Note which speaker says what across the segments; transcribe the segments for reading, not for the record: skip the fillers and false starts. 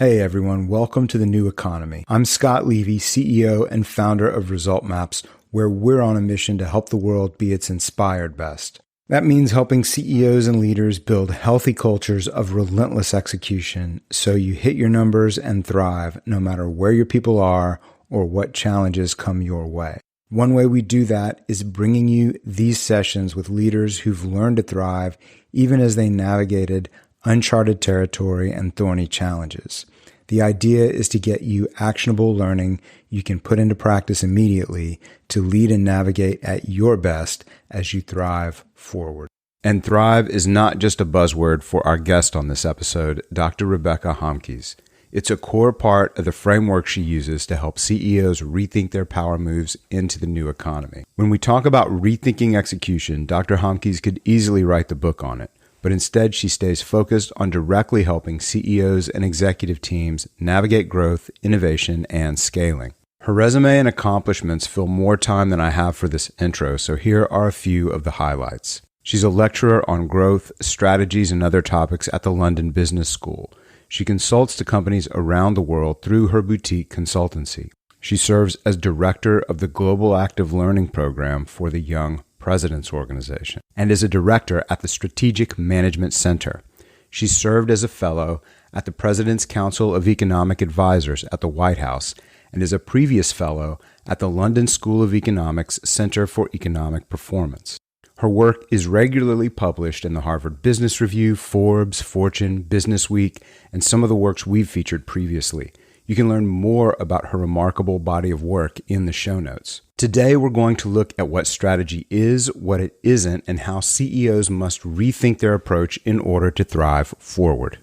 Speaker 1: Hey everyone, welcome to The New Economy. I'm Scott Levy, CEO and founder of Result Maps, where we're on a mission to help the world be its inspired best. That means helping CEOs and leaders build healthy cultures of relentless execution so you hit your numbers and thrive no matter where your people are or what challenges come your way. One way we do that is bringing you these sessions with leaders who've learned to thrive even as they navigated uncharted territory and thorny challenges. The idea is to get you actionable learning you can put into practice immediately to lead and navigate at your best as you thrive forward. And thrive is not just a buzzword for our guest on this episode, Dr. Rebecca Homkes. It's a core part of the framework she uses to help CEOs rethink their power moves into the new economy. When we talk about rethinking execution, Dr. Homkes could easily write the book on it. But instead, she stays focused on directly helping CEOs and executive teams navigate growth, innovation, and scaling. Her resume and accomplishments fill more time than I have for this intro, so here are a few of the highlights. She's a lecturer on growth, strategies, and other topics at the London Business School. She consults to companies around the world through her boutique consultancy. She serves as director of the Global Active Learning Program for the Young President's Organization, and is a director at the Strategic Management Center. She served as a fellow at the President's Council of Economic Advisors at the White House, and is a previous fellow at the London School of Economics Center for Economic Performance. Her work is regularly published in the Harvard Business Review, Forbes, Fortune, Business Week, and some of the works we've featured previously. You can learn more about her remarkable body of work in the show notes. Today, we're going to look at what strategy is, what it isn't, and how CEOs must rethink their approach in order to thrive forward.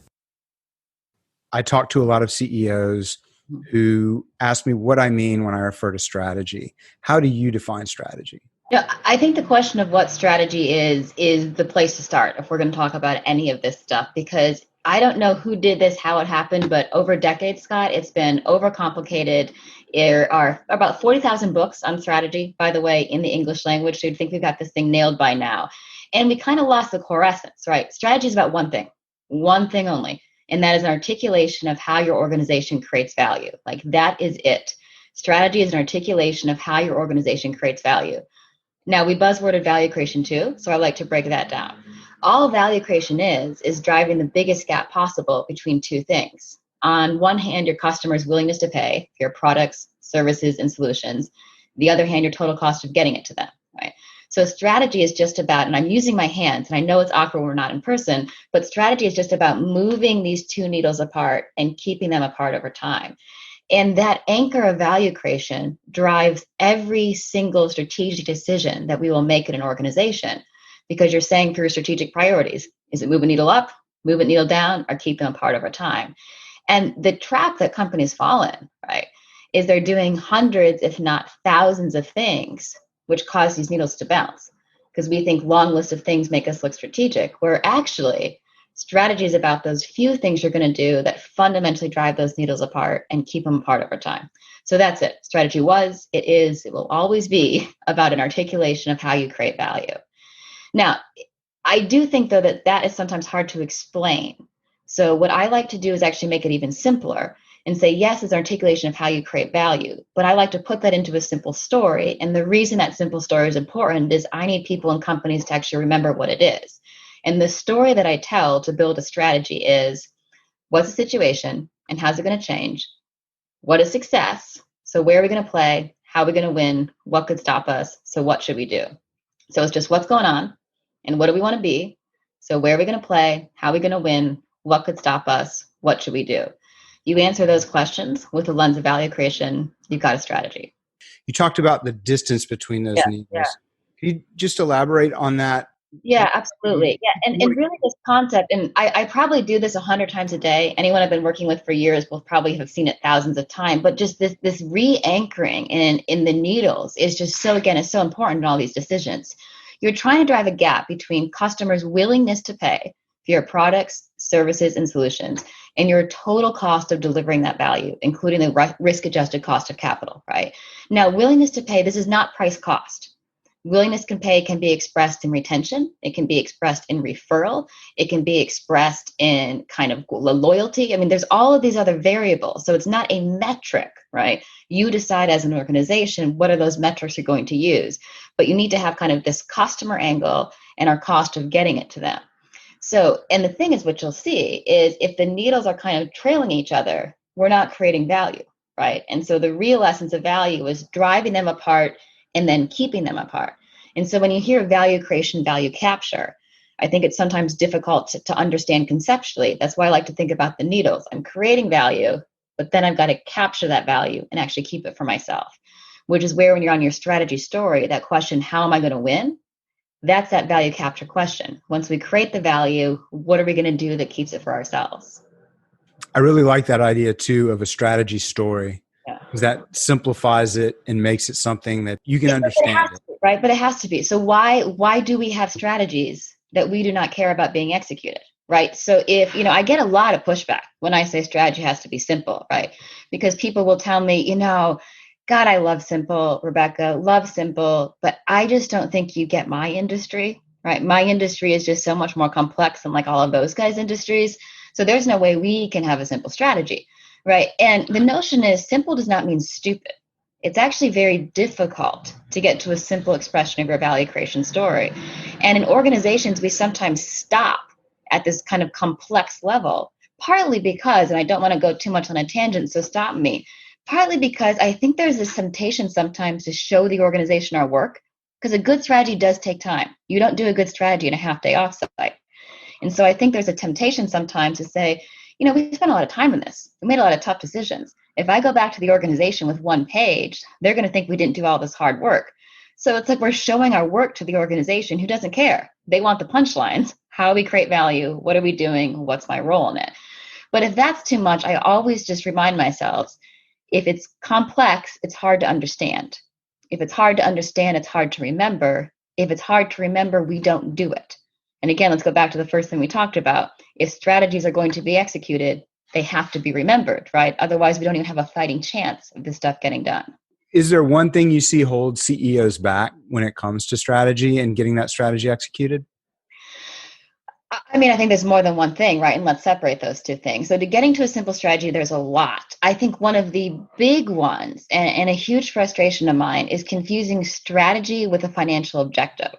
Speaker 1: I talk to a lot of CEOs who ask me what I mean when I refer to strategy. How do you define strategy?
Speaker 2: Yeah, I think the question of what strategy is the place to start if we're going to talk about any of this stuff, because I don't know who did this, how it happened, but over decades, Scott, it's been overcomplicated. There are about 40,000 books on strategy, by the way, in the English language. So you'd think we've got this thing nailed by now. And we kind of lost the core essence, right? Strategy is about one thing only. And that is an articulation of how your organization creates value. Like that is it. Strategy is an articulation of how your organization creates value. Now, we buzzworded value creation too, so I like to break that down. All value creation is driving the biggest gap possible between two things. On one hand, your customer's willingness to pay for your products, services, and solutions. The other hand, your total cost of getting it to them, right? So strategy is just about, and I'm using my hands, and I know it's awkward when we're not in person, but strategy is just about moving these two needles apart and keeping them apart over time. And that anchor of value creation drives every single strategic decision that we will make in an organization, because you're saying through strategic priorities, is it move a needle up, move a needle down, or keep them apart over time? And the trap that companies fall in, right, is they're doing hundreds, if not thousands of things, which cause these needles to bounce. Because we think long lists of things make us look strategic, where actually strategy is about those few things you're going to do that fundamentally drive those needles apart and keep them apart over time. So that's it. Strategy was, it is, it will always be about an articulation of how you create value. Now, I do think, though, that is sometimes hard to explain. So what I like to do is actually make it even simpler and say, yes, it's an articulation of how you create value, but I like to put that into a simple story. And the reason that simple story is important is I need people and companies to actually remember what it is. And the story that I tell to build a strategy is, what's the situation and how's it going to change? What is success? So where are we going to play? How are we going to win? What could stop us? So what should we do? So it's just what's going on and what do we want to be? So where are we going to play? How are we going to win? What could stop us? What should we do? You answer those questions with a lens of value creation, you've got a strategy.
Speaker 1: You talked about the distance between those needles. Yeah. Can you just elaborate on that?
Speaker 2: Yeah, absolutely. Yeah, and really this concept, and I probably do this 100 times a day. Anyone I've been working with for years will probably have seen it thousands of times, but just this re-anchoring in the needles is just so important in all these decisions. You're trying to drive a gap between customers' willingness to pay for your products, services, and solutions, and your total cost of delivering that value, including the risk-adjusted cost of capital, right? Now, willingness to pay, this is not price cost. Willingness to pay can be expressed in retention. It can be expressed in referral. It can be expressed in kind of loyalty. I mean, there's all of these other variables. So it's not a metric, right? You decide as an organization, what are those metrics you're going to use? But you need to have kind of this customer angle and our cost of getting it to them. So, and the thing is, what you'll see is if the needles are kind of trailing each other, we're not creating value, right? And so the real essence of value is driving them apart and then keeping them apart. And so when you hear value creation, value capture, I think it's sometimes difficult to understand conceptually. That's why I like to think about the needles. I'm creating value, but then I've got to capture that value and actually keep it for myself, which is where when you're on your strategy story, that question, how am I going to win? That's that value capture question. Once we create the value, what are we going to do that keeps it for ourselves?
Speaker 1: I really like that idea too of a strategy story,
Speaker 2: Yeah.
Speaker 1: because that simplifies it and makes it something that you can understand it.
Speaker 2: Right, but it has to be. So why do we have strategies that we do not care about being executed? Right. So if, I get a lot of pushback when I say strategy has to be simple, right? Because people will tell me, God, I love simple, Rebecca, love simple, but I just don't think you get my industry, right? My industry is just so much more complex than like all of those guys' industries. So there's no way we can have a simple strategy, right? And the notion is simple does not mean stupid. It's actually very difficult to get to a simple expression of your value creation story. And in organizations, we sometimes stop at this kind of complex level, partly because, and I don't want to go too much on a tangent, so stop me, partly because I think there's this temptation sometimes to show the organization our work, because a good strategy does take time. You don't do a good strategy in a half day offsite. And so I think there's a temptation sometimes to say, we spent a lot of time on this. We made a lot of tough decisions. If I go back to the organization with one page, they're going to think we didn't do all this hard work. So it's like we're showing our work to the organization who doesn't care. They want the punchlines. How do we create value? What are we doing? What's my role in it? But if that's too much, I always just remind myself, if it's complex, it's hard to understand. If it's hard to understand, it's hard to remember. If it's hard to remember, we don't do it. And again, let's go back to the first thing we talked about. If strategies are going to be executed, they have to be remembered, right? Otherwise, we don't even have a fighting chance of this stuff getting done.
Speaker 1: Is there one thing you see hold CEOs back when it comes to strategy and getting that strategy executed?
Speaker 2: I mean, I think there's more than one thing, right? And let's separate those two things. So to getting to a simple strategy, there's a lot. I think one of the big ones and a huge frustration of mine is confusing strategy with a financial objective.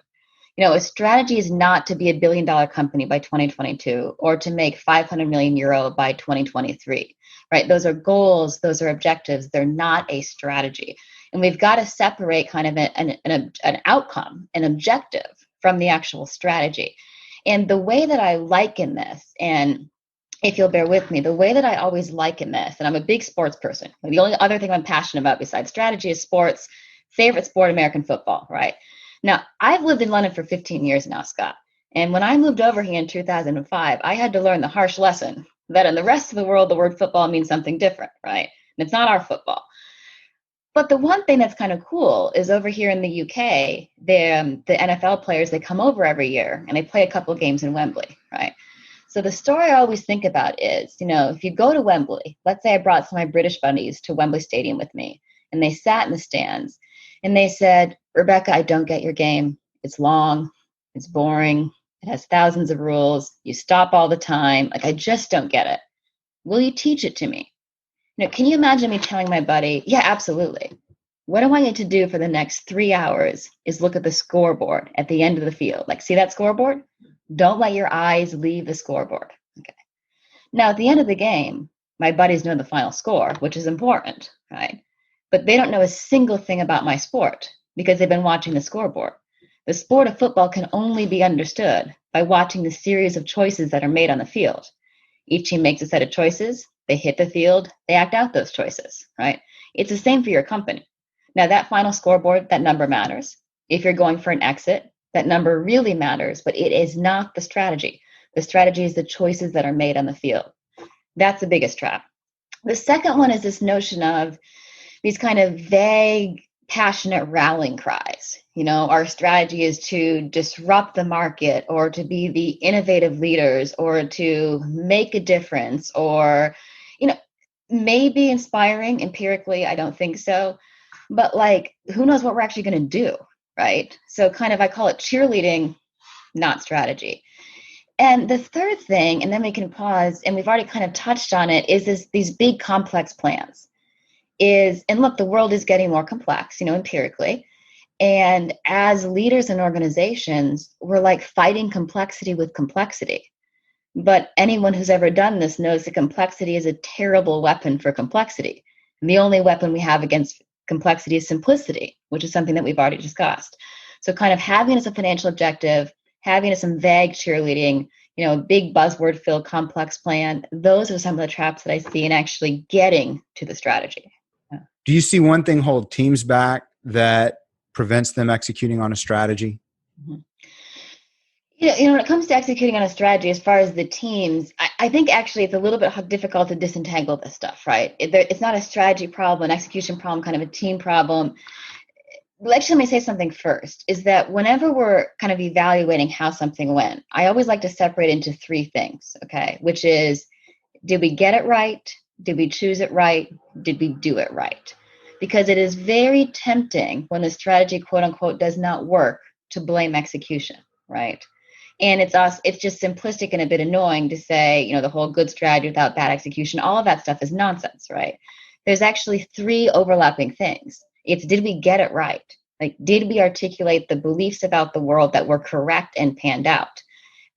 Speaker 2: A strategy is not to be a $1 billion company by 2022 or to make 500 million euro by 2023, right? Those are goals. Those are objectives. They're not a strategy. And we've got to separate kind of an outcome, an objective from the actual strategy. And the way that I liken this, and if you'll bear with me, the way that I always liken this, and I'm a big sports person. The only other thing I'm passionate about besides strategy is sports. Favorite sport, American football, right? Now, I've lived in London for 15 years now, Scott. And when I moved over here in 2005, I had to learn the harsh lesson that in the rest of the world, the word football means something different, right? And it's not our football. But the one thing that's kind of cool is over here in the UK, the NFL players, they come over every year and they play a couple of games in Wembley, right? So the story I always think about is, if you go to Wembley, let's say I brought some of my British buddies to Wembley Stadium with me, and they sat in the stands and they said, Rebecca, I don't get your game. It's long. It's boring. It has thousands of rules. You stop all the time. Like, I just don't get it. Will you teach it to me? Can you imagine me telling my buddy, yeah, absolutely. What I want you to do for the next 3 hours is look at the scoreboard at the end of the field. Like, see that scoreboard? Don't let your eyes leave the scoreboard. Okay. Now, at the end of the game, my buddies know the final score, which is important, right? But they don't know a single thing about my sport because they've been watching the scoreboard. The sport of football can only be understood by watching the series of choices that are made on the field. Each team makes a set of choices. They hit the field. They act out those choices, right? It's the same for your company. Now, that final scoreboard, that number matters. If you're going for an exit, that number really matters, but it is not the strategy. The strategy is the choices that are made on the field. That's the biggest trap. The second one is this notion of these kind of vague, passionate rallying cries. Our strategy is to disrupt the market or to be the innovative leaders or to make a difference or, maybe inspiring empirically. I don't think so. But who knows what we're actually going to do, right? So kind of, I call it cheerleading, not strategy. And the third thing, and then we can pause, and we've already kind of touched on it, is these big complex plans. And look, the world is getting more complex, empirically. And as leaders and organizations, we're like fighting complexity with complexity. But anyone who's ever done this knows that complexity is a terrible weapon for complexity. And the only weapon we have against complexity is simplicity, which is something that we've already discussed. So kind of having as a financial objective, having as some vague cheerleading, big buzzword filled complex plan, those are some of the traps that I see in actually getting to the strategy. Yeah.
Speaker 1: Do you see one thing hold teams back that prevents them executing on a strategy?
Speaker 2: Mm-hmm. When it comes to executing on a strategy, as far as the teams, I think actually it's a little bit difficult to disentangle this stuff, right? It's not a strategy problem, an execution problem, kind of a team problem. Let me say something first, is that whenever we're kind of evaluating how something went, I always like to separate into three things, okay? Which is, did we get it right? Did we choose it right? Did we do it right? Because it is very tempting when the strategy, quote unquote, does not work to blame execution, right? And it's just simplistic and a bit annoying to say, the whole good strategy without bad execution, all of that stuff is nonsense, right? There's actually three overlapping things. It's, did we get it right? Like, did we articulate the beliefs about the world that were correct and panned out?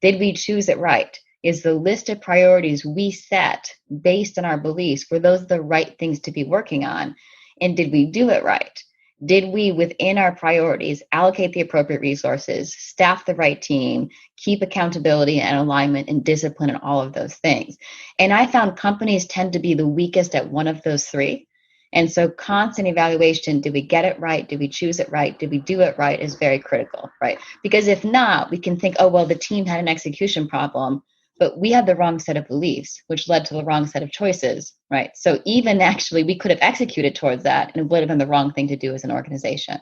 Speaker 2: Did we choose it right? Is the list of priorities we set based on our beliefs, were those the right things to be working on? And did we do it right? Did we, within our priorities, allocate the appropriate resources, staff the right team, keep accountability and alignment and discipline and all of those things? And I found companies tend to be the weakest at one of those three. And so constant evaluation, did we get it right? Did we choose it right? Did we do it right? Is very critical, right? Because if not, we can think, oh, well, the team had an execution problem, but we had the wrong set of beliefs, which led to the wrong set of choices, right? So even actually, we could have executed towards that, and it would have been the wrong thing to do as an organization.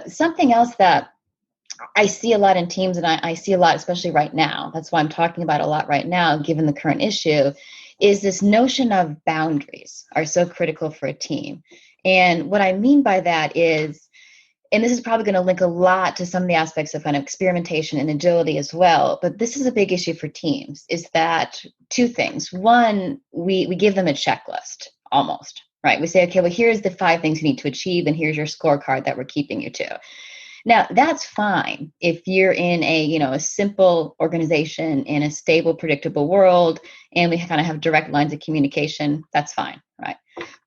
Speaker 2: Something else that I see a lot in teams, and I see a lot, especially right now, that's why I'm talking about a lot right now, given the current issue, is this notion of boundaries are so critical for a team. And what I mean by that is, and this is probably going to link a lot to some of the aspects of kind of experimentation and agility as well, but this is a big issue for teams, is that two things. One, we give them a checklist almost, right? We say, okay, well, here's the 5 things you need to achieve, and here's your scorecard that we're keeping you to. Now, that's fine if you're in a simple organization in a stable, predictable world, and we kind of have direct lines of communication, that's fine, right?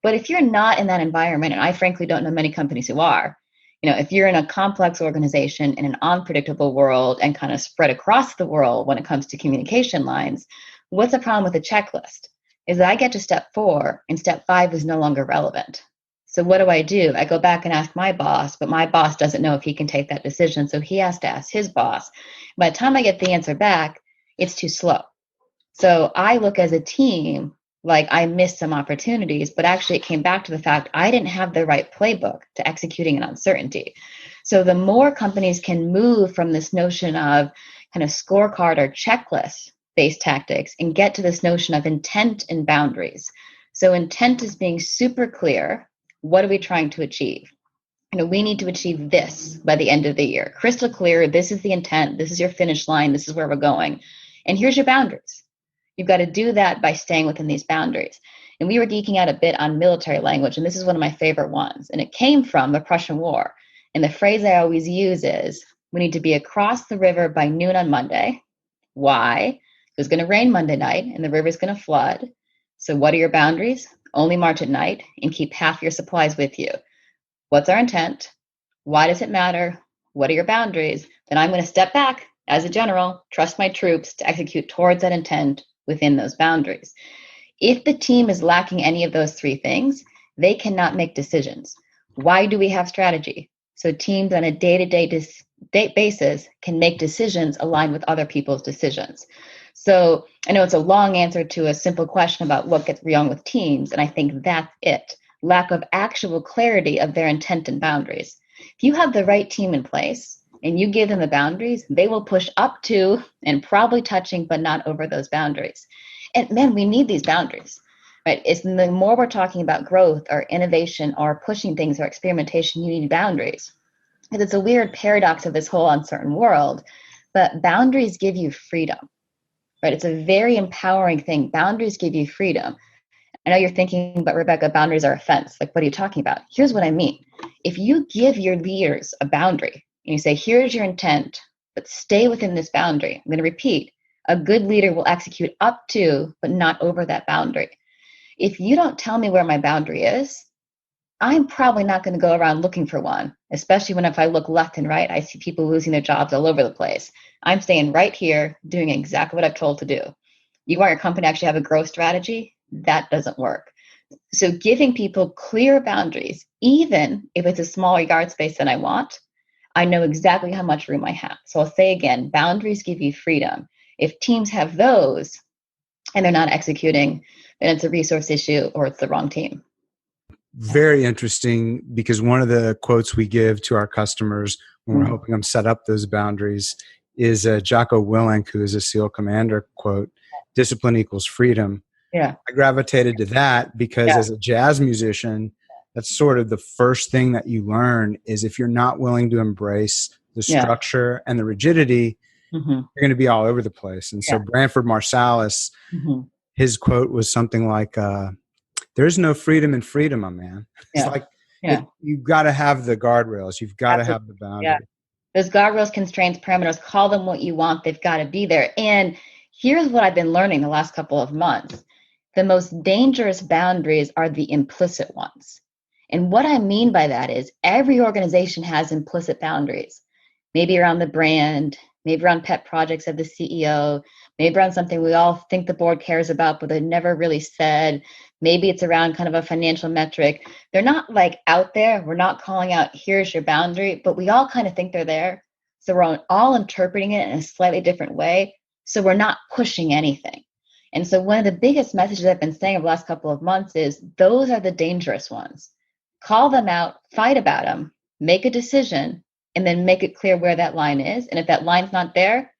Speaker 2: But if you're not in that environment, and I frankly don't know many companies who are, if you're in a complex organization in an unpredictable world and kind of spread across the world when it comes to communication lines, what's the problem with the checklist? Is that I get to step 4 and step 5 is no longer relevant. So what do? I go back and ask my boss, but my boss doesn't know if he can take that decision. So he has to ask his boss. By the time I get the answer back, it's too slow. So I look as a team like I missed some opportunities, but actually it came back to the fact I didn't have the right playbook to executing an uncertainty. So the more companies can move from this notion of kind of scorecard or checklist based tactics and get to this notion of intent and boundaries. So intent is being super clear. What are we trying to achieve? We need to achieve this by the end of the year. Crystal clear, this is the intent, this is your finish line, this is where we're going. And here's your boundaries. You've got to do that by staying within these boundaries. And we were geeking out a bit on military language, and this is one of my favorite ones. And it came from the Prussian War. And the phrase I always use is, we need to be across the river by noon on Monday. Why? It was going to rain Monday night, and the river's going to flood. So what are your boundaries? Only march at night and keep half your supplies with you. What's our intent? Why does it matter? What are your boundaries? Then I'm going to step back as a general, trust my troops to execute towards that intent within those boundaries. If the team is lacking any of those 3 things, they cannot make decisions. Why do we have strategy? So teams on a day-to-day basis can make decisions aligned with other people's decisions. So I know it's a long answer to a simple question about what gets wrong with teams, and I think that's it. Lack of actual clarity of their intent and boundaries. If you have the right team in place and you give them the boundaries, they will push up to and probably touching, but not over those boundaries. And man, we need these boundaries, right? It's the more we're talking about growth or innovation or pushing things or experimentation, you need boundaries. because it's a weird paradox of this whole uncertain world, but boundaries give you freedom, right? It's a very empowering thing. Boundaries give you freedom. I know you're thinking, but Rebecca, boundaries are a fence. Like, what are you talking about? Here's what I mean. If you give your leaders a boundary and you say, here's your intent, but stay within this boundary. I'm going to repeat, a good leader will execute up to, but not over that boundary. If you don't tell me where my boundary is, I'm probably not going to go around looking for one, especially when if I look left and right, I see people losing their jobs all over the place. I'm staying right here, doing exactly what I've told to do. You want your company to actually have a growth strategy? That doesn't work. So giving people clear boundaries, even if it's a smaller yard space than I want, I know exactly how much room I have. So I'll say again, boundaries give you freedom. If teams have those and they're not executing, then it's a resource issue or it's the wrong team.
Speaker 1: Very interesting, because one of the quotes we give to our customers when we're helping them set up those boundaries is Jocko Willink, who is a SEAL commander, quote, "Discipline equals freedom."
Speaker 2: Yeah.
Speaker 1: I gravitated to that because as a jazz musician, that's sort of the first thing that you learn is if you're not willing to embrace the structure and the rigidity, you're going to be all over the place. And so Branford Marsalis, his quote was something like, there's no freedom in freedom, my man. It's like, you've got to have the guardrails. You've got to have the boundary.
Speaker 2: Yeah. Those guardrails, constraints, parameters, call them what you want. They've got to be there. And here's what I've been learning the last couple of months. The most dangerous boundaries are the implicit ones. And what I mean by that is every organization has implicit boundaries, maybe around the brand, maybe around pet projects of the CEO, maybe around something we all think the board cares about, but they never really said. Maybe it's around kind of a financial metric. They're not like out there. We're not calling out, here's your boundary, but we all kind of think they're there. So we're all interpreting it in a slightly different way. So we're not pushing anything. And so one of the biggest messages I've been saying over the last couple of months is those are the dangerous ones. Call them out, fight about them, make a decision, and then make it clear where that line is. And if that line's not there,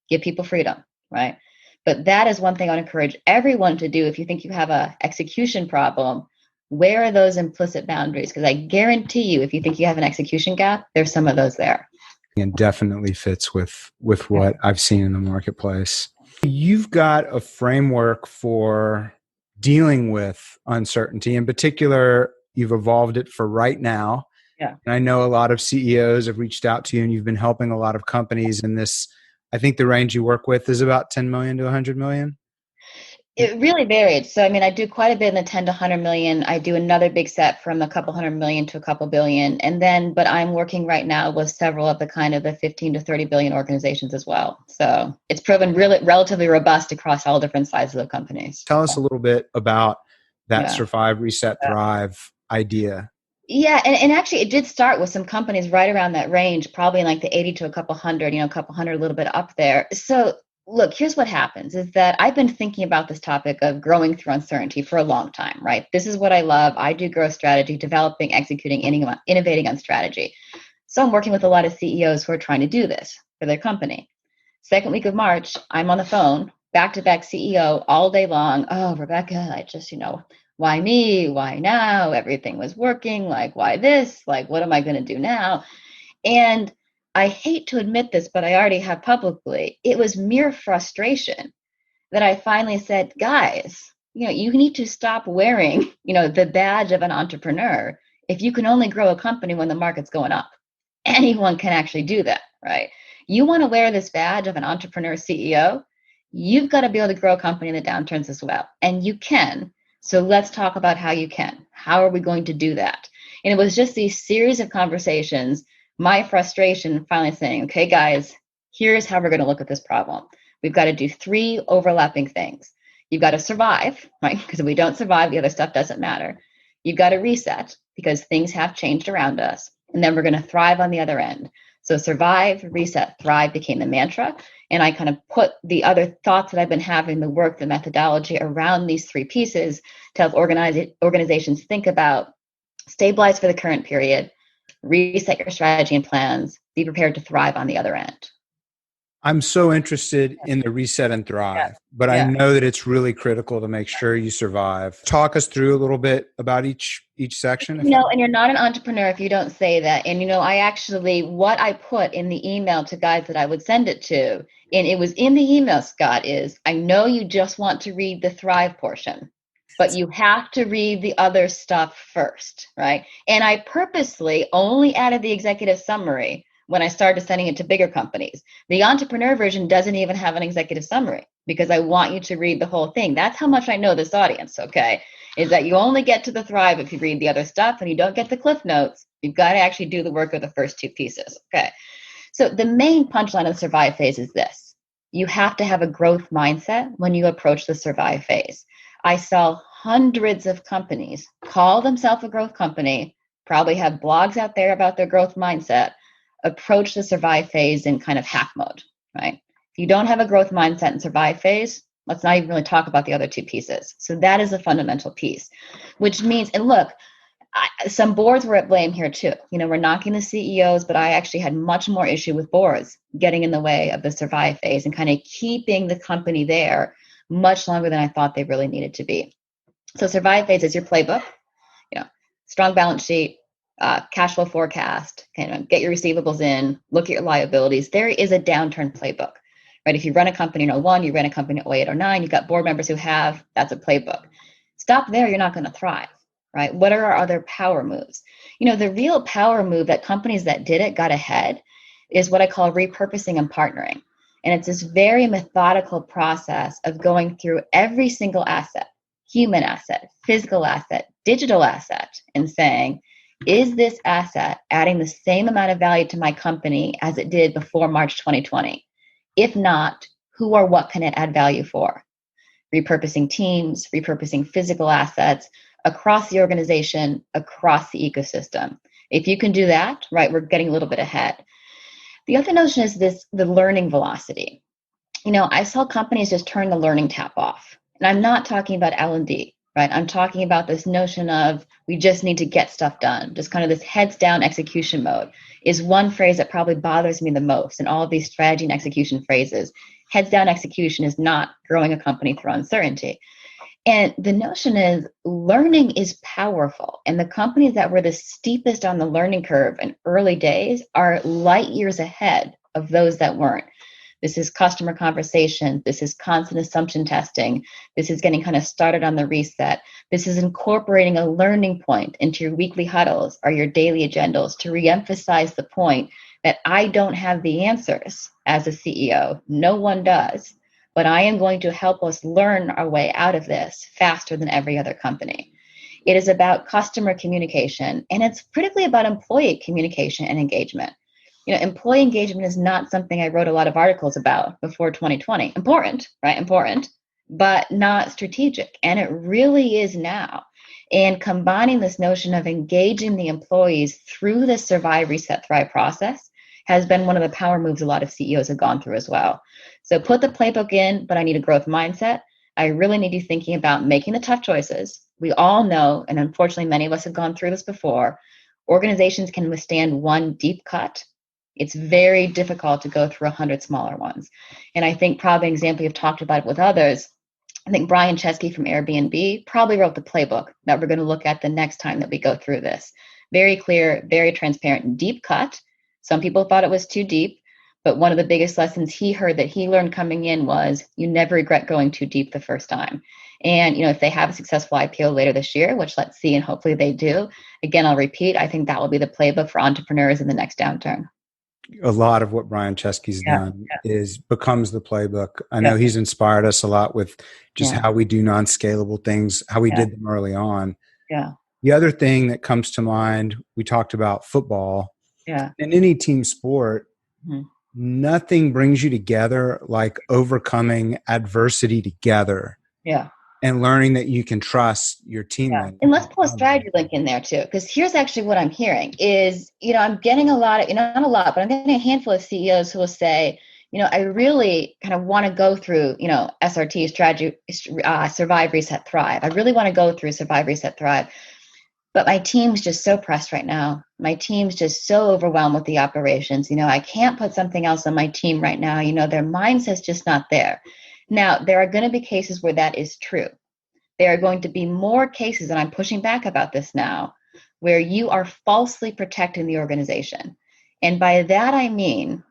Speaker 2: give people freedom, right? But that is one thing I would encourage everyone to do. If you think you have an execution problem, where are those implicit boundaries? Because I guarantee you, if you think you have an execution gap, there's some of those there.
Speaker 1: And definitely fits with what I've seen in the marketplace. You've got a framework for dealing with uncertainty. In particular, you've evolved it for right now.
Speaker 2: Yeah.
Speaker 1: And I know a lot of CEOs have reached out to you and you've been helping a lot of companies in this. I think the range you work with is about 10 million to 100 million.
Speaker 2: It really varied. So, I mean, I do quite a bit in the 10 to 100 million. I do another big set from a couple hundred million to a couple billion. And then, but I'm working right now with several of the kind of the 15 to 30 billion organizations as well. So it's proven really relatively robust across all different sizes of companies.
Speaker 1: Tell us a little bit about that survive, reset, thrive idea.
Speaker 2: Yeah. And actually it did start with some companies right around that range, probably in like the 80 to a couple hundred, a couple hundred, a little bit up there. So look, here's what happens is that I've been thinking about this topic of growing through uncertainty for a long time, right? This is what I love. I do growth strategy, developing, executing, innovating on strategy. So I'm working with a lot of CEOs who are trying to do this for their company. Second week of March, I'm on the phone, back-to-back CEO all day long. Oh, Rebecca, I just, why me? Why now? Everything was working. Like, why this? Like, what am I going to do now? And I hate to admit this, but I already have publicly. It was mere frustration that I finally said, guys, you need to stop wearing, the badge of an entrepreneur if you can only grow a company when the market's going up. Anyone can actually do that, right? You want to wear this badge of an entrepreneur CEO, you've got to be able to grow a company in the downturns as well. And you can. So let's talk about how you can. How are we going to do that? And it was just these series of conversations, my frustration finally saying, okay, guys, here's how we're going to look at this problem. We've got to do 3 overlapping things. You've got to survive, right? Because if we don't survive, the other stuff doesn't matter. You've got to reset because things have changed around us. And then we're going to thrive on the other end. So survive, reset, thrive became the mantra. And I kind of put the other thoughts that I've been having, the work, the methodology around these 3 pieces to help organizations think about stabilize for the current period, reset your strategy and plans, be prepared to thrive on the other end.
Speaker 1: I'm so interested in the reset and
Speaker 2: Yeah.
Speaker 1: thrive, but I
Speaker 2: Yeah.
Speaker 1: know that it's really critical to make sure you survive. Talk us through a little bit about each section.
Speaker 2: And you're not an entrepreneur if you don't say that. And, I actually, what I put in the email to guys that I would send it to, and it was in the email, Scott, is I know you just want to read the thrive portion, but you have to read the other stuff first, right? And I purposely only added the executive summary when I started sending it to bigger companies. The entrepreneur version doesn't even have an executive summary because I want you to read the whole thing. That's how much I know this audience, okay? Is that you only get to the thrive if you read the other stuff, and you don't get the cliff notes. You've got to actually do the work of the first two pieces, okay? So the main punchline of the survive phase is this. You have to have a growth mindset when you approach the survive phase. I saw hundreds of companies call themselves a growth company, probably have blogs out there about their growth mindset, approach the survive phase in kind of hack mode, right? If you don't have a growth mindset in survive phase, let's not even really talk about the other two pieces. So that is a fundamental piece, which means, and look, some boards were at blame here too. We're knocking the CEOs, but I actually had much more issue with boards getting in the way of the survive phase and kind of keeping the company there much longer than I thought they really needed to be. So survive phase is your playbook, strong balance sheet, cash flow forecast, get your receivables in, look at your liabilities. There is a downturn playbook, right? If you run a company in 01, you ran a company in 08 or 09, you've got board members who have, that's a playbook. Stop there, you're not going to thrive, right? What are our other power moves? The real power move that companies that did it got ahead is what I call repurposing and partnering. And it's this very methodical process of going through every single asset, human asset, physical asset, digital asset, and saying, is this asset adding the same amount of value to my company as it did before March 2020? If not, who or what can it add value for? Repurposing teams, repurposing physical assets across the organization, across the ecosystem. If you can do that, right, we're getting a little bit ahead. The other notion is the learning velocity. I saw companies just turn the learning tap off. And I'm not talking about L&D, right? I'm talking about this notion of we just need to get stuff done. Just kind of this heads down execution mode is one phrase that probably bothers me the most in all of these strategy and execution phrases. Heads down execution is not growing a company through uncertainty. And the notion is learning is powerful. And the companies that were the steepest on the learning curve in early days are light years ahead of those that weren't. This is customer conversation. This is constant assumption testing. This is getting kind of started on the reset. This is incorporating a learning point into your weekly huddles or your daily agendas to reemphasize the point that I don't have the answers as a CEO. No one does. But I am going to help us learn our way out of this faster than every other company. It is about customer communication, and it's critically about employee communication and engagement. Employee engagement is not something I wrote a lot of articles about before 2020. Important, right? Important, but not strategic. And it really is now. And combining this notion of engaging the employees through the survive, reset, thrive process has been one of the power moves a lot of CEOs have gone through as well. So put the playbook in, but I need a growth mindset. I really need you thinking about making the tough choices. We all know, and unfortunately many of us have gone through this before, organizations can withstand one deep cut. It's very difficult to go through 100 smaller ones. And I think probably an example you've talked about it with others, I think Brian Chesky from Airbnb probably wrote the playbook that we're going to look at the next time that we go through this. Very clear, very transparent, deep cut. Some people thought it was too deep, but one of the biggest lessons he heard that he learned coming in was you never regret going too deep the first time. And, if they have a successful IPO later this year, which let's see, and hopefully they do, again, I'll repeat, I think that will be the playbook for entrepreneurs in the next downturn.
Speaker 1: A lot of what Brian Chesky's done becomes the playbook. I know he's inspired us a lot with just how we do non-scalable things, how we did them early on.
Speaker 2: Yeah.
Speaker 1: The other thing that comes to mind, we talked about football.
Speaker 2: Yeah.
Speaker 1: In any team sport, nothing brings you together like overcoming adversity together.
Speaker 2: Yeah.
Speaker 1: And learning that you can trust your teammates.
Speaker 2: And let's pull a strategy link in there too, because here's actually what I'm hearing is, I'm getting a lot of, not a lot, but I'm getting a handful of CEOs who will say, I really kind of want to go through, SRT strategy, survive, reset, thrive. I really want to go through survive, reset, thrive. But my team's just so pressed right now. My team's just so overwhelmed with the operations. I can't put something else on my team right now. Their mindset's just not there. Now, there are going to be cases where that is true. There are going to be more cases, and I'm pushing back about this now, where you are falsely protecting the organization. And by that, I mean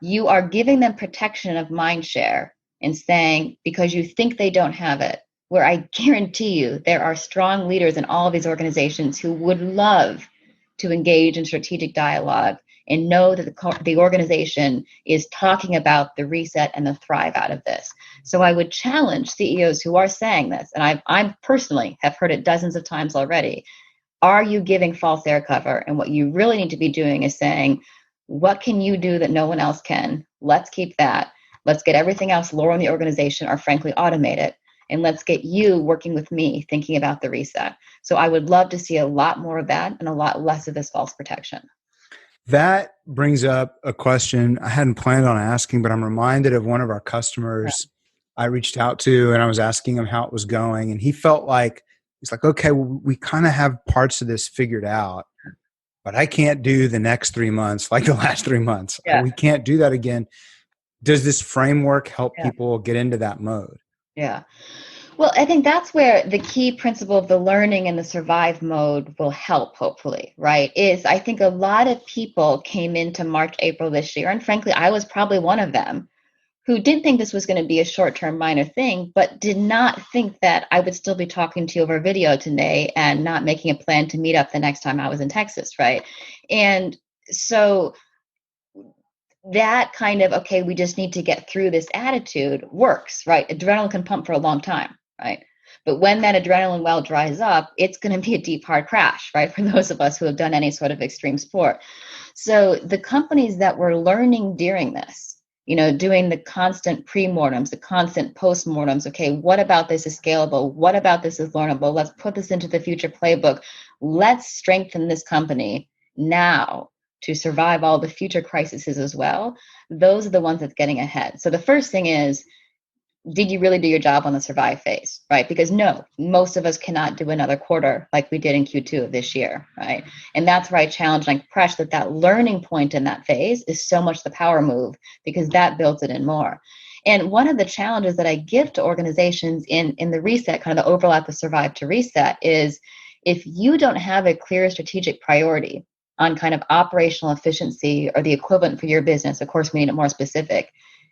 Speaker 2: you are giving them protection of mind share and saying, because you think they don't have it, where I guarantee you there are strong leaders in all of these organizations who would love to engage in strategic dialogue and know that the organization is talking about the reset and the thrive out of this. So I would challenge CEOs who are saying this, and I personally have heard it dozens of times already. Are you giving false air cover? And what you really need to be doing is saying, what can you do that no one else can? Let's keep that. Let's get everything else lower in the organization, or frankly, automate it. And let's get you working with me, thinking about the reset. So I would love to see a lot more of that and a lot less of this false protection.
Speaker 1: That brings up a question I hadn't planned on asking, but I'm reminded of one of our customers I reached out to, and I was asking him how it was going. And he felt like, he's like, okay, well, we kind of have parts of this figured out, but I can't do the next 3 months like the last 3 months.
Speaker 2: Yeah.
Speaker 1: We can't do that again. Does this framework help
Speaker 2: Yeah.
Speaker 1: people get into that mode?
Speaker 2: Yeah. Well, I think that's where the key principle of the learning and the survive mode will help, hopefully, right? Is I think a lot of people came into March, April this year, and frankly, I was probably one of them, who didn't think this was going to be a short-term minor thing, but did not think that I would still be talking to you over video today and not making a plan to meet up the next time I was in Texas, right? And so that kind of, okay, we just need to get through this attitude works, right? Adrenaline can pump for a long time, right? But when that adrenaline well dries up, it's going to be a deep, hard crash, right? For those of us who have done any sort of extreme sport. So the companies that were learning during this, doing the constant pre-mortems, the constant post-mortems, okay, what about this is scalable? What about this is learnable? Let's put this into the future playbook. Let's strengthen this company now to survive all the future crises as well. Those are the ones that's getting ahead. So the first thing is, did you really do your job on the survive phase, right? Because no, most of us cannot do another quarter like we did in Q2 of this year, right? And that's where I challenge and press that learning point in that phase is so much the power move, because that builds it in more. And one of the challenges that I give to organizations in the reset, kind of the overlap of survive to reset, is if you don't have a clear strategic priority on kind of operational efficiency or the equivalent for your business, of course, we need it more specific,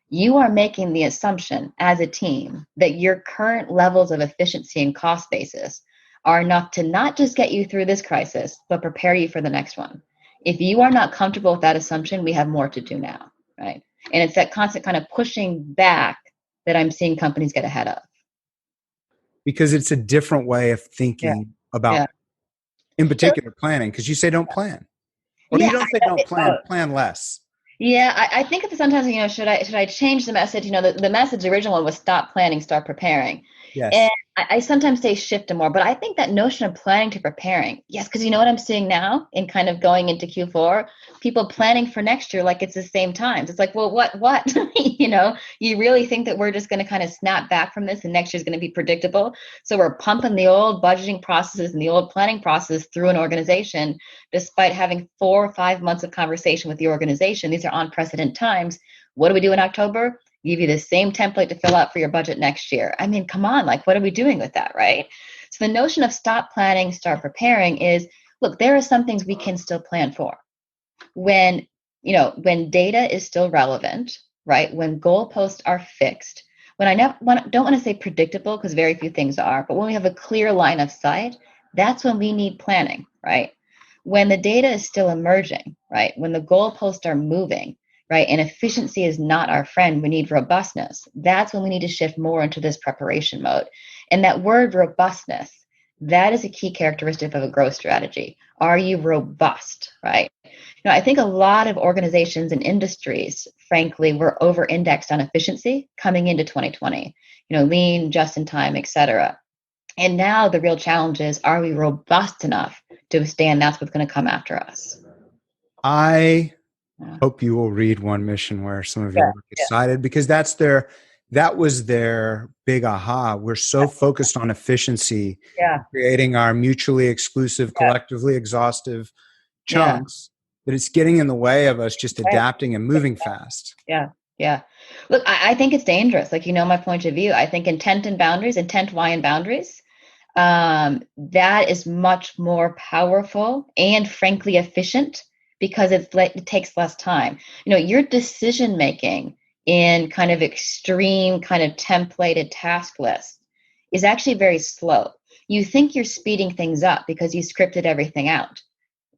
Speaker 2: you are making the assumption as a team that your current levels of efficiency and cost basis are enough to not just get you through this crisis, but prepare you for the next one. If you are not comfortable with that assumption, we have more to do now, right? And it's that constant kind of pushing back that I'm seeing companies get ahead of.
Speaker 1: Because it's a different way of thinking about, in particular, planning. Because you say don't plan. Or you don't say don't plan, plan less.
Speaker 2: Yeah, I think sometimes, should I change the message? The message, the original one was stop planning, start preparing.
Speaker 1: Yes.
Speaker 2: And I sometimes say shift to more, but I think that notion of planning to preparing, yes, because you know what I'm seeing now in kind of going into Q4, people planning for next year like it's the same times. It's like, well, what? You really think that we're just going to kind of snap back from this and next year's going to be predictable? So we're pumping the old budgeting processes and the old planning process through an organization, despite having 4 or 5 months of conversation with the organization. These are unprecedented times. What do we do in October? Give you the same template to fill out for your budget next year. I mean, come on, like, what are we doing with that, right? So the notion of stop planning, start preparing is, look, there are some things we can still plan for. When data is still relevant, right? When goalposts are fixed, when don't want to say predictable, because very few things are, but when we have a clear line of sight, that's when we need planning, right? When the data is still emerging, right? When the goalposts are moving, right? And efficiency is not our friend. We need robustness. That's when we need to shift more into this preparation mode. And that word robustness, that is a key characteristic of a growth strategy. Are you robust, right? I think a lot of organizations and industries, frankly, were over-indexed on efficiency coming into 2020, lean, just in time, et cetera. And now the real challenge is, are we robust enough to withstand that's what's going to come after us?
Speaker 1: I hope you will read One Mission where some of you get excited, because that's their that was their big aha. We're so focused on efficiency,
Speaker 2: Yeah.
Speaker 1: creating our mutually exclusive,
Speaker 2: Yeah.
Speaker 1: collectively exhaustive
Speaker 2: Yeah.
Speaker 1: chunks, that it's getting in the way of us just
Speaker 2: Right.
Speaker 1: adapting and moving fast.
Speaker 2: Yeah. Yeah. Look, I think it's dangerous. Like, my point of view. I think intent, why, and boundaries. That is much more powerful and frankly efficient because it takes less time. Your decision making in kind of extreme, kind of templated task lists is actually very slow. You think you're speeding things up because you scripted everything out,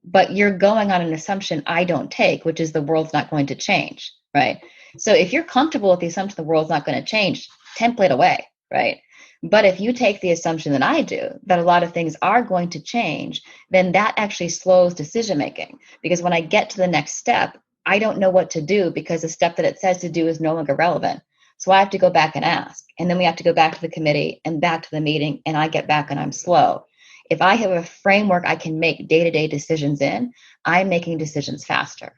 Speaker 2: but you're going on an assumption I don't take, which is the world's not going to change, right? So if you're comfortable with the assumption the world's not going to change, template away, right? But if you take the assumption that I do, that a lot of things are going to change, then that actually slows decision making. Because when I get to the next step, I don't know what to do because the step that it says to do is no longer relevant. So I have to go back and ask. And then we have to go back to the committee and back to the meeting, and I get back and I'm slow. If I have a framework I can make day-to-day decisions in, I'm making decisions faster.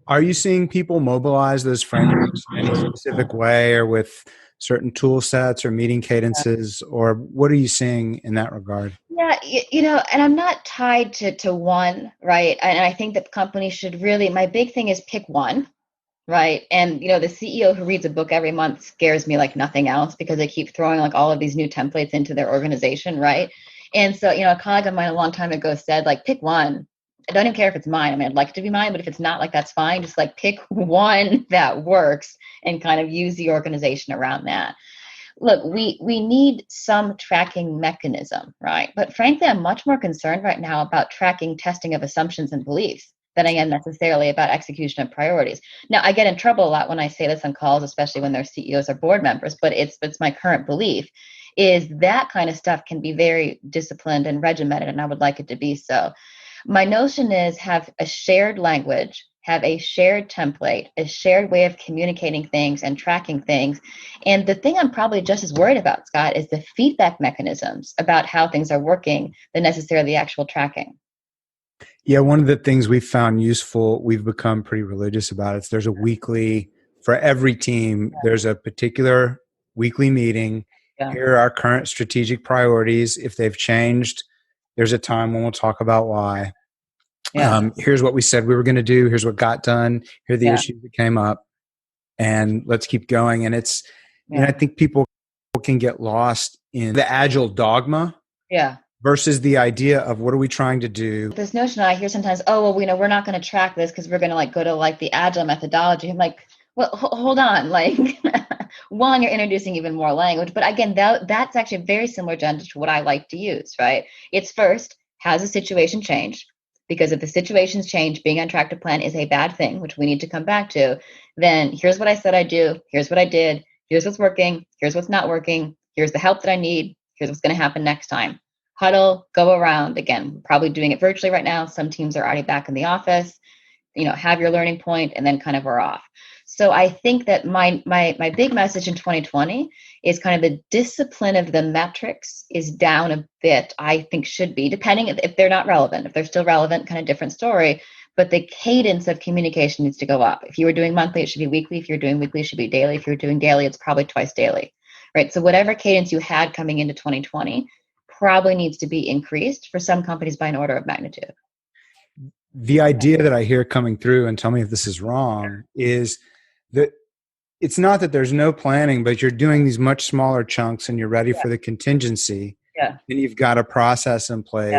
Speaker 1: Are you seeing people mobilize those frameworks in any specific way, or with certain tool sets or meeting cadences, or what are you seeing in that regard?
Speaker 2: Yeah, and I'm not tied to one, right? And I think that companies should really, my big thing is pick one, right? And, the CEO who reads a book every month scares me like nothing else because they keep throwing like all of these new templates into their organization, right? And so, a colleague of mine a long time ago said, like, pick one. I don't even care if it's mine. I mean, I'd like it to be mine, but if it's not, like, that's fine. Just like pick one that works and kind of use the organization around that. Look, we need some tracking mechanism, right? But frankly, I'm much more concerned right now about tracking testing of assumptions and beliefs than I am necessarily about execution of priorities. Now, I get in trouble a lot when I say this on calls, especially when their CEOs or board members, but it's my current belief is that kind of stuff can be very disciplined and regimented, and I would like it to be so. My notion is have a shared language, have a shared template, a shared way of communicating things and tracking things. And the thing I'm probably just as worried about, Scott, is the feedback mechanisms about how things are working than necessarily the actual tracking.
Speaker 1: Yeah, one of the things we've found useful, we've become pretty religious about it. There's a weekly, for every team, there's a particular weekly meeting.
Speaker 2: Yeah.
Speaker 1: Here are our current strategic priorities. If they've changed, there's a time when we'll talk about why.
Speaker 2: Yeah.
Speaker 1: Here's what we said we were going to do. Here's what got done. Here are the
Speaker 2: Yeah.
Speaker 1: issues that came up. And let's keep going. And it's,
Speaker 2: Yeah.
Speaker 1: I think people can get lost in the agile dogma.
Speaker 2: Yeah.
Speaker 1: Versus the idea of what are we trying to do?
Speaker 2: This notion I hear sometimes, oh, well, we're not going to track this because we're going to like go to like the agile methodology. I'm like, well, hold on. Like, one, you're introducing even more language. But again, that's actually very similar to what I like to use, right? It's first, has the situation changed? Because if the situation's changed, being on track to plan is a bad thing, which we need to come back to. Then here's what I said I do. Here's what I did. Here's what's working. Here's what's not working. Here's the help that I need. Here's what's going to happen next time. Huddle, go around. Again, probably doing it virtually right now. Some teams are already back in the office. Have your learning point, and then kind of we're off. So I think that my big message in 2020 is kind of the discipline of the metrics is down a bit. I think should be, depending if they're not relevant. If they're still relevant, kind of different story. But the cadence of communication needs to go up. If you were doing monthly, it should be weekly. If you're doing weekly, it should be daily. If you're doing daily, it's probably twice daily, right? So whatever cadence you had coming into 2020 probably needs to be increased for some companies by an order of magnitude.
Speaker 1: The idea that I hear coming through, and tell me if this is wrong, is that it's not that there's no planning, but you're doing these much smaller chunks and you're ready for the contingency.
Speaker 2: Yeah.
Speaker 1: And you've got a process in place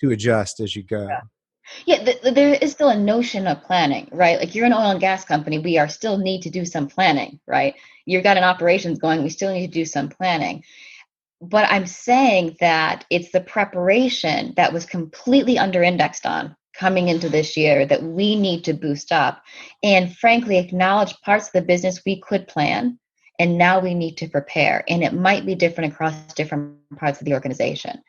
Speaker 2: Yeah.
Speaker 1: to adjust as you go.
Speaker 2: Yeah, there is still a notion of planning, right? Like you're an oil and gas company, we are still need to do some planning, right? You've got an operations going, we still need to do some planning. But I'm saying that it's the preparation that was completely under-indexed on coming into this year that we need to boost up and frankly acknowledge parts of the business we could plan and now we need to prepare, and it might be different across different parts of the organization.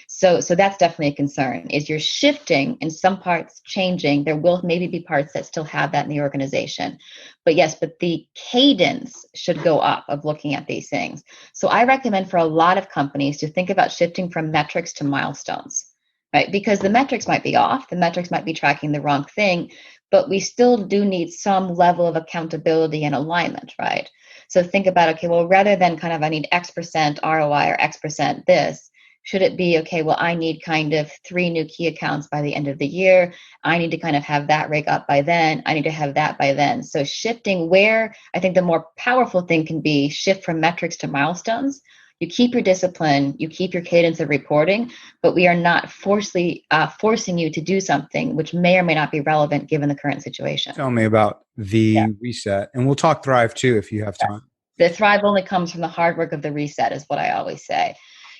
Speaker 2: So that's definitely a concern. Is you're shifting and some parts changing. There will maybe be parts that still have that in the organization. But yes, but the cadence should go up of looking at these things. So I recommend for a lot of companies to think about shifting from metrics to milestones, right? Because the metrics might be off, the metrics might be tracking the wrong thing, but we still do need some level of accountability and alignment, right? So think about, okay, well, rather than kind of I need X% ROI or X% this, should it be, okay, well, I need kind of 3 new key accounts by the end of the year. I need to kind of have that rig up by then. I need to have that by then. So shifting where I think the more powerful thing can be shift from metrics to milestones. You keep your discipline, you keep your cadence of reporting, but we are not forcing you to do something which may or may not be relevant given the current situation.
Speaker 1: Tell me about
Speaker 2: Yeah.
Speaker 1: the reset, and we'll talk Thrive too if you have time.
Speaker 2: The thrive only comes from the hard work of the reset is what I always say.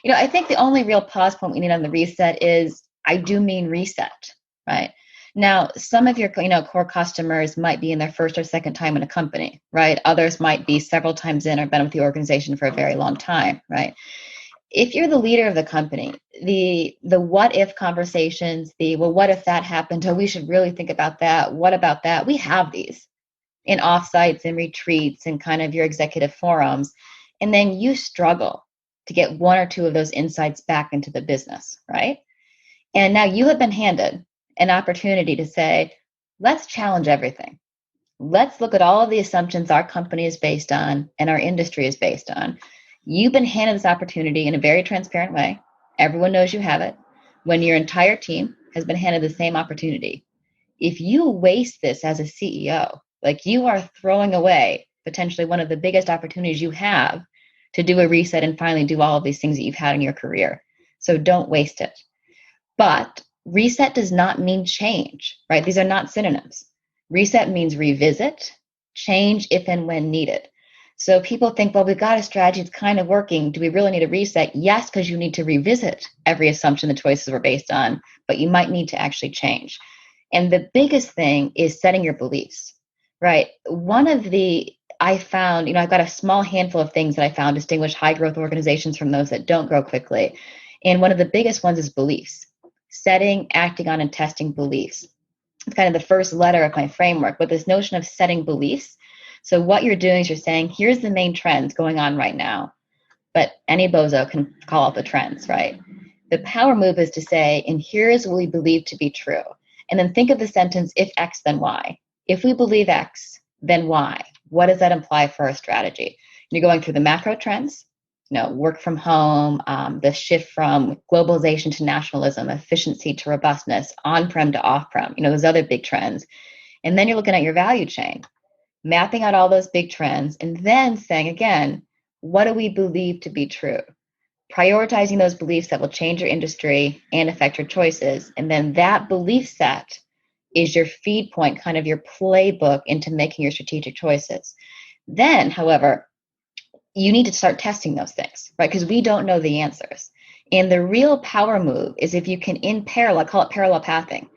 Speaker 2: I think the only real pause point we need on the reset is I do mean reset, right? Now, some of your core customers might be in their first or second time in a company, right? Others might be several times in or been with the organization for a very long time, right? If you're the leader of the company, the what if conversations, well, what if that happened? Oh, we should really think about that. What about that? We have these in offsites and retreats and kind of your executive forums. And then you struggle to get one or two of those insights back into the business, right? And now you have been handed an opportunity to say, let's challenge everything. Let's look at all of the assumptions our company is based on and our industry is based on. You've been handed this opportunity in a very transparent way. Everyone knows you have it. When your entire team has been handed the same opportunity. If you waste this as a CEO, like you are throwing away potentially one of the biggest opportunities you have to do a reset and finally do all of these things that you've had in your career. So don't waste it. But reset does not mean change, right? These are not synonyms. Reset means revisit, change if and when needed. So people think, well, we've got a strategy, it's kind of working. Do we really need a reset? Yes, because you need to revisit every assumption the choices were based on, but you might need to actually change. And the biggest thing is setting your beliefs, right? I found, I've got a small handful of things that I found distinguish high growth organizations from those that don't grow quickly. And one of the biggest ones is beliefs, setting, acting on, and testing beliefs. It's kind of the first letter of my framework, but this notion of setting beliefs. So what you're doing is you're saying, here's the main trends going on right now, but any bozo can call out the trends, right? The power move is to say, and here's what we believe to be true. And then think of the sentence, if X, then Y. If we believe X, then Y. What does that imply for our strategy? You're going through the macro trends, work from home, the shift from globalization to nationalism, efficiency to robustness, on-prem to off-prem, those other big trends. And then you're looking at your value chain, mapping out all those big trends, and then saying, again, what do we believe to be true? Prioritizing those beliefs that will change your industry and affect your choices. And then that belief set is your feed point, kind of your playbook into making your strategic choices. Then, however, you need to start testing those things, right? Because we don't know the answers. And the real power move is if you can, in parallel, call it parallel pathing,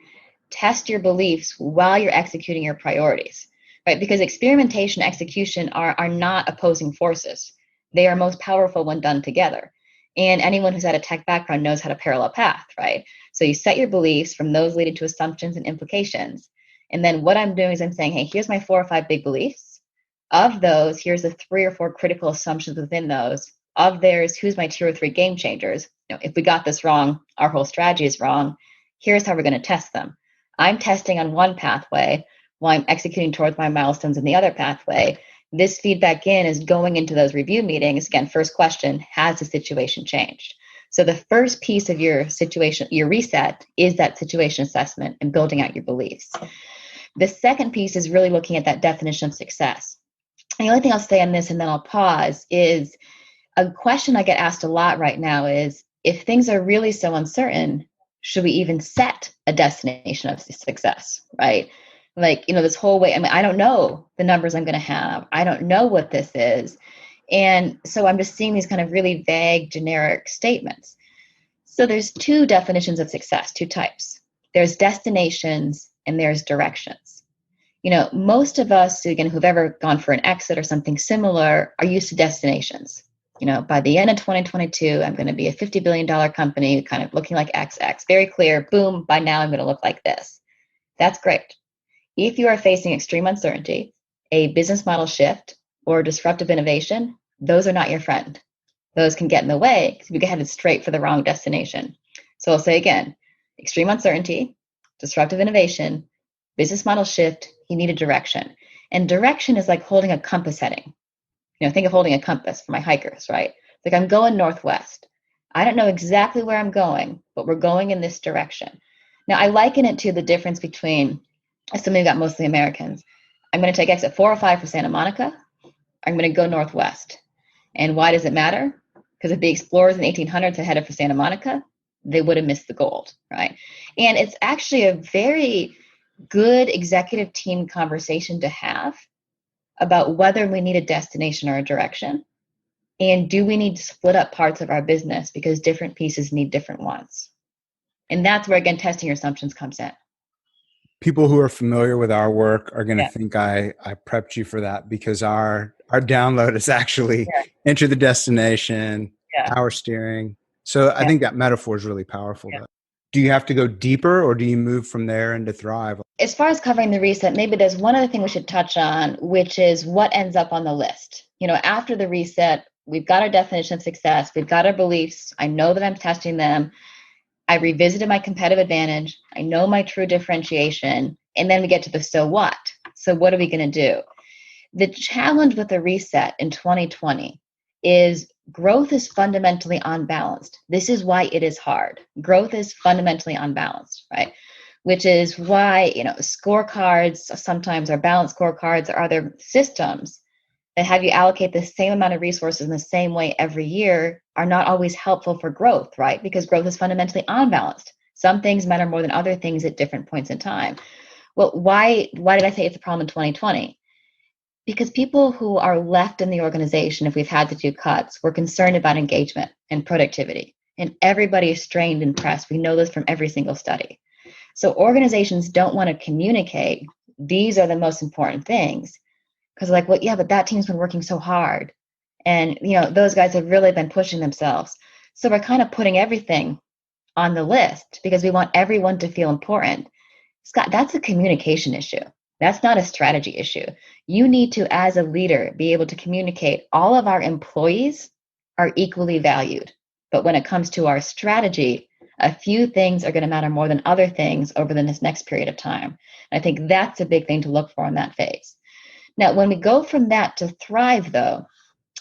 Speaker 2: test your beliefs while you're executing your priorities, right? Because experimentation and execution are not opposing forces. They are most powerful when done together. And anyone who's had a tech background knows how to parallel path, right? So you set your beliefs from those leading to assumptions and implications. And then what I'm doing is I'm saying, hey, here's my 4 or 5 big beliefs. Of those, here's the 3 or 4 critical assumptions within those. Of theirs, who's my 2 or 3 game changers? If we got this wrong, our whole strategy is wrong. Here's how we're going to test them. I'm testing on one pathway while I'm executing towards my milestones in the other pathway. This feedback is going into those review meetings. Again, first question, has the situation changed? So the first piece of your situation, your reset, is that situation assessment and building out your beliefs. The second piece is really looking at that definition of success. And the only thing I'll say on this, and then I'll pause, is a question I get asked a lot right now is, if things are really so uncertain, should we even set a destination of success, right? Like, this whole way, I don't know the numbers I'm going to have. I don't know what this is. And so I'm just seeing these kind of really vague, generic statements. So there's 2 definitions of success, 2 types. There's destinations and there's directions. Most of us, again, who've ever gone for an exit or something similar are used to destinations. By the end of 2022, I'm going to be a $50 billion company, kind of looking like XX. Very clear, boom, by now I'm going to look like this. That's great. If you are facing extreme uncertainty, a business model shift, or disruptive innovation, those are not your friend. Those can get in the way because we get headed straight for the wrong destination. So I'll say again, extreme uncertainty, disruptive innovation, business model shift, you need a direction. And direction is like holding a compass heading. Think of holding a compass for my hikers, right? Like I'm going northwest. I don't know exactly where I'm going, but we're going in this direction. Now, I liken it to the difference between, assuming we've got mostly Americans, I'm going to take exit 405 for Santa Monica. I'm going to go northwest. And why does it matter? Because if the explorers in the 1800s had headed for Santa Monica, they would have missed the gold, right? And it's actually a very good executive team conversation to have about whether we need a destination or a direction. And do we need to split up parts of our business because different pieces need different wants? And that's where, again, testing your assumptions comes in.
Speaker 1: People who are familiar with our work are going to
Speaker 2: Yeah.
Speaker 1: think I prepped you for that, because our download is actually enter the destination, power steering. So I think that metaphor is really powerful. Though. Do you have to go deeper, or do you move from there into Thrive?
Speaker 2: As far as covering the reset, maybe there's one other thing we should touch on, which is what ends up on the list. After the reset, we've got our definition of success. We've got our beliefs. I know that I'm testing them. I revisited my competitive advantage. I know my true differentiation. And then we get to the so what. So what are we going to do? The challenge with the reset in 2020 is growth is fundamentally unbalanced. This is why it is hard. Growth is fundamentally unbalanced, right? Which is why, scorecards sometimes are balanced scorecards or other systems that have you allocate the same amount of resources in the same way every year are not always helpful for growth, right? Because growth is fundamentally unbalanced. Some things matter more than other things at different points in time. Well, why did I say it's a problem in 2020? Because people who are left in the organization, if we've had to do cuts, were concerned about engagement and productivity. And everybody is strained and pressed. We know this from every single study. So organizations don't want to communicate, these are the most important things. Because but that team's been working so hard. And, those guys have really been pushing themselves. So we're kind of putting everything on the list because we want everyone to feel important. Scott, that's a communication issue. That's not a strategy issue. You need to, as a leader, be able to communicate all of our employees are equally valued. But when it comes to our strategy, a few things are going to matter more than other things over this next period of time. And I think that's a big thing to look for in that phase. Now, when we go from that to Thrive, though,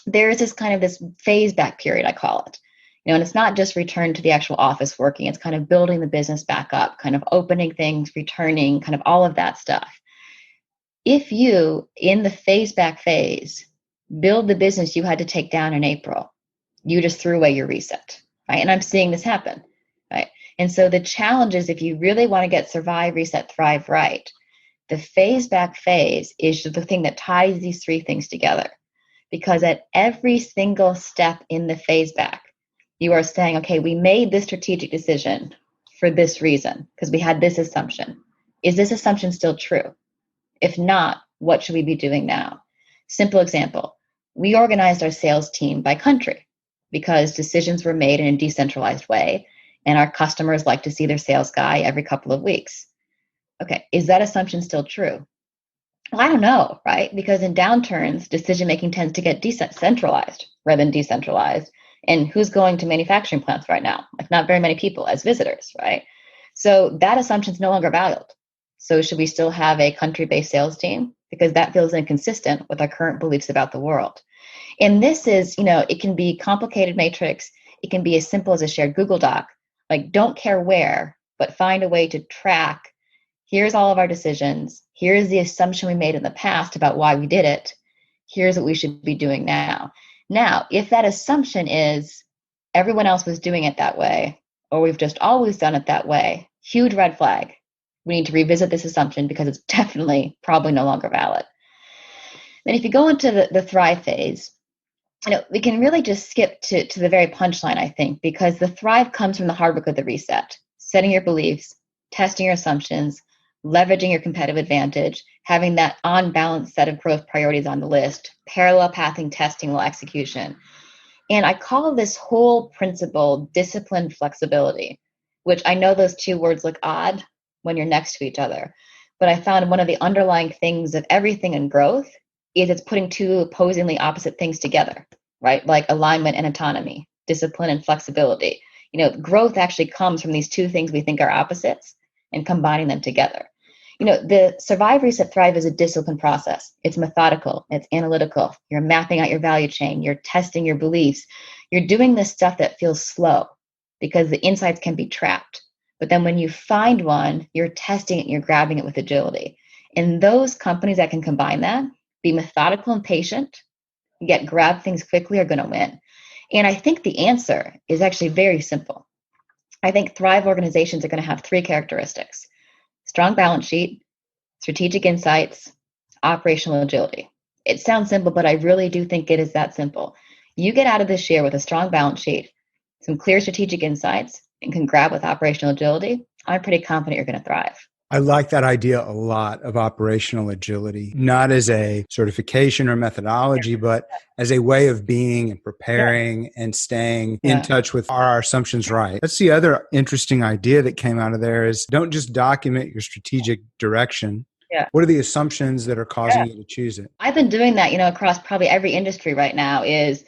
Speaker 2: there is this phase back period, I call it. And it's not just return to the actual office working. It's kind of building the business back up, kind of opening things, returning, kind of all of that stuff. If you, in the phase back phase, build the business you had to take down in April, you just threw away your reset, right? And I'm seeing this happen, right? And so the challenge is, if you really want to get survive, reset, thrive right, the phase back phase is the thing that ties these three things together. Because at every single step in the phase back, you are saying, okay, we made this strategic decision for this reason, because we had this assumption. Is this assumption still true? If not, what should we be doing now? Simple example, we organized our sales team by country because decisions were made in a decentralized way, and our customers like to see their sales guy every couple of weeks. Okay, is that assumption still true? Well, I don't know, right? Because in downturns, decision-making tends to get decentralized rather than decentralized. And who's going to manufacturing plants right now? Not very many people as visitors, right? So that assumption is no longer valid. So should we still have a country-based sales team? Because that feels inconsistent with our current beliefs about the world. And this is, it can be complicated matrix. It can be as simple as a shared Google Doc. Don't care where, but find a way to track. Here's all of our decisions. Here's the assumption we made in the past about why we did it. Here's what we should be doing now. Now, if that assumption is everyone else was doing it that way, or we've just always done it that way, huge red flag. We need to revisit this assumption because it's definitely probably no longer valid. Then if you go into the thrive phase, we can really just skip to the very punchline, I think, because the thrive comes from the hard work of the reset, setting your beliefs, testing your assumptions, leveraging your competitive advantage, having that on-balance set of growth priorities on the list, parallel pathing, testing, while execution. And I call this whole principle disciplined flexibility, which I know those two words look odd when you're next to each other. But I found one of the underlying things of everything in growth is it's putting two opposingly opposite things together, right? Like alignment and autonomy, discipline and flexibility. Growth actually comes from these two things we think are opposites and combining them together. The survive, reset, thrive is a disciplined process. It's methodical. It's analytical. You're mapping out your value chain. You're testing your beliefs. You're doing this stuff that feels slow because the insights can be trapped. But then when you find one, you're testing it and you're grabbing it with agility. And those companies that can combine that, be methodical and patient, yet grab things quickly, are going to win. And I think the answer is actually very simple. I think Thrive organizations are going to have three characteristics: strong balance sheet, strategic insights, operational agility. It sounds simple, but I really do think it is that simple. You get out of this year with a strong balance sheet, some clear strategic insights, and can grab with operational agility, I'm pretty confident you're going to thrive.
Speaker 1: I like that idea a lot of operational agility, not as a certification or methodology, but as a way of being and preparing and staying in touch with, are our assumptions right? That's the other interesting idea that came out of there is don't just document your strategic direction. What are the assumptions that are causing you to choose it?
Speaker 2: I've been doing that, across probably every industry right now is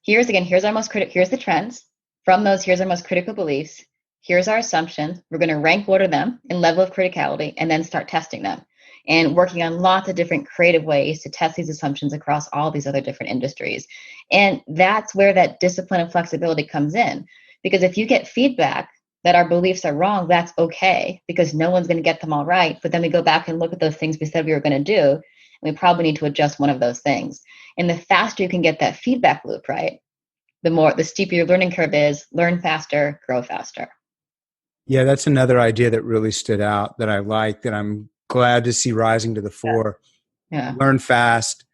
Speaker 2: here's our most critical, here's the trends. From those, here's our most critical beliefs. Here's our assumptions. We're going to rank order them in level of criticality and then start testing them and working on lots of different creative ways to test these assumptions across all these other different industries. And that's where that discipline and flexibility comes in. Because if you get feedback that our beliefs are wrong, that's okay, because no one's going to get them all right. But then we go back and look at those things we said we were going to do, and we probably need to adjust one of those things. And the faster you can get that feedback loop right, the steeper your learning curve is. Learn faster, grow faster.
Speaker 1: Yeah, that's another idea that really stood out that I like, that I'm glad to see rising to the fore. Learn fast.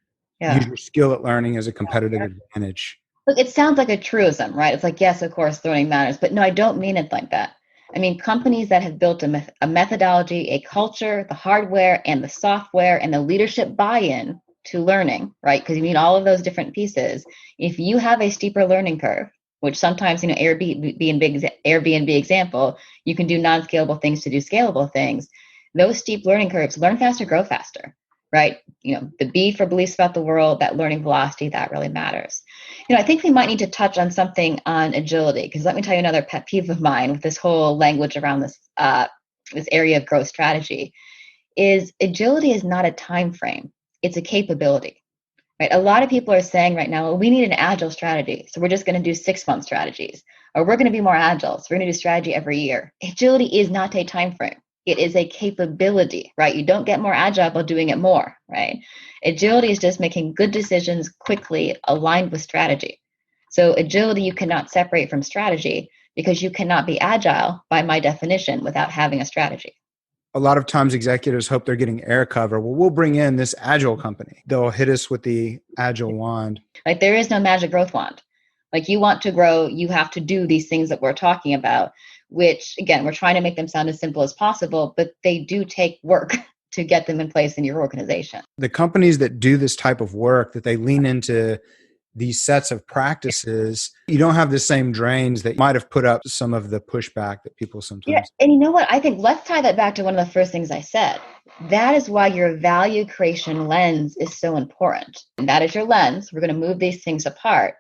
Speaker 1: Use your skill at learning as a competitive advantage.
Speaker 2: Look, it sounds like a truism, right? It's like, yes, of course, learning matters. But no, I don't mean it like that. I mean, companies that have built a methodology, a culture, the hardware and the software and the leadership buy-in to learning, right? Because you need all of those different pieces. If you have a steeper learning curve, which sometimes, Airbnb example, you can do non-scalable things to do scalable things. Those steep learning curves, learn faster, grow faster, right? The B for beliefs about the world, that learning velocity, that really matters. I think we might need to touch on something on agility, because let me tell you another pet peeve of mine with this whole language around this area of growth strategy is agility is not a time frame. It's a capability. Right? A lot of people are saying right now, well, we need an agile strategy. So we're just going to do 6-month strategies, or we're going to be more agile. So we're going to do strategy every year. Agility is not a time frame. It is a capability, right? You don't get more agile by doing it more, right? Agility is just making good decisions quickly, aligned with strategy. So agility, you cannot separate from strategy, because you cannot be agile by my definition without having a strategy.
Speaker 1: A lot of times executives hope they're getting air cover. Well, we'll bring in this agile company. They'll hit us with the agile wand.
Speaker 2: Like, there is no magic growth wand. Like, you want to grow, you have to do these things that we're talking about, which, again, we're trying to make them sound as simple as possible, but they do take work to get them in place in your organization.
Speaker 1: The companies that do this type of work, that they lean into these sets of practices, you don't have the same drains that might have put up some of the pushback that people sometimes.
Speaker 2: Yeah, and you know what? I think let's tie that back to one of the first things I said. That is why your value creation lens is so important. And that is your lens. We're going to move these things apart.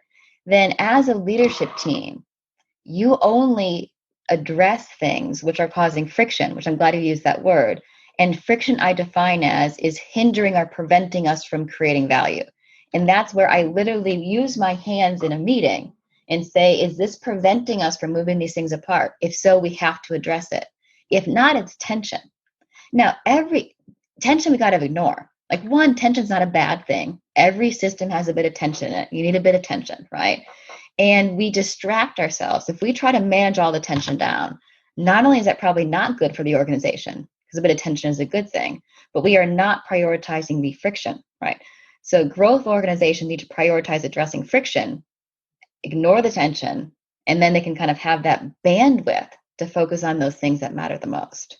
Speaker 2: Then as a leadership team, you only address things which are causing friction, which I'm glad you used that word. And friction I define as is hindering or preventing us from creating value. And that's where I literally use my hands in a meeting and say, is this preventing us from moving these things apart? If so, we have to address it. If not, it's tension. Now, every tension we got to ignore. Like, one, tension's not a bad thing. Every system has a bit of tension in it. You need a bit of tension, right? And we distract ourselves. If we try to manage all the tension down, not only is that probably not good for the organization, because a bit of tension is a good thing, but we are not prioritizing the friction, right? So growth organizations need to prioritize addressing friction, ignore the tension, and then they can kind of have that bandwidth to focus on those things that matter the most.